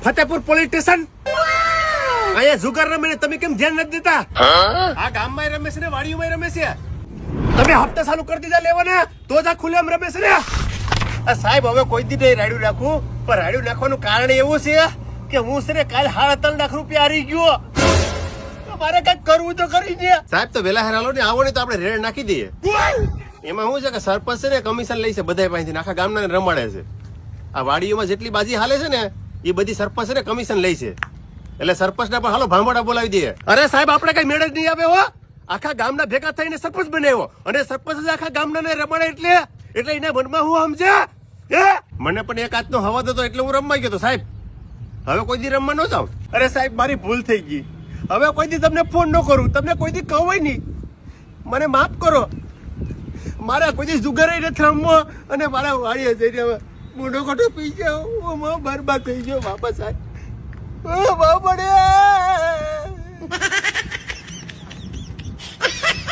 Fatehpur police station અહીંયા જુગાર રમે ને તમે કેમ ધ્યાન નથી દેતા? આ ગામમાં રમે છે ને વાડીઓમાં રમે છે. તમે હપ્તા ચાલુ કરી દીધા લેવાના તો જ આ ખુલ્લેમ રમે છે ને. સાહેબ હવે કોઈ દી નહીં રાડ્યું નાખું, પણ રાડ્યું નાખવાનું કારણ એવું છે કે હું છે ને કાલે 3.5 લાખ રૂપિયા હારી ગયો. મારે કઈક કરવું તો કરી દે સાહેબ. તો વેલા હેરાલો ને આવો ને તો આપણે રેડ નાખી દઈએ. એમાં શું છે કે સરપંચ છે ને કમિશન લે છે બધા પાસેથી, આખા ગામના રમાડે છે. આ વાડીઓમાં જેટલી બાજી હાલે છે ને એ બધી સરપંચ છે ને કમિશન લે છે. એટલે સરપંચ ને પણ હાલો ભાંભોડા બોલાવી દઈએ. અરે સાહેબ આપણે કઈ મેળ જ નહીં આવે હો. આખા ગામના ભેગા થઈને સરપંચ બનાવ્યો અને સરપંચ જ આખા ગામના ને રમાડે એટલે એના મનમાં હું સમજ્યા. મને પણ એક હાથનો હવા દતો એટલે હું રમવા ગયો તો સાહેબ. હવે કોઈ દી રમવા ન જાઉં. અરે સાહેબ મારી ભૂલ થઈ ગઈ. હવે કોઈ દી તમને ફોન ન કરું, તમને કોઈ દી કહું નહીં. મને માફ કરો. મારા કોઈ દી જુગારે નથી રમવો અને મારા વાડીએ જઈને હવે મોઢો ખોટો પી ગયો. હું બરબાદ થઈ ગયો બાપા સાહેબ. બાપડે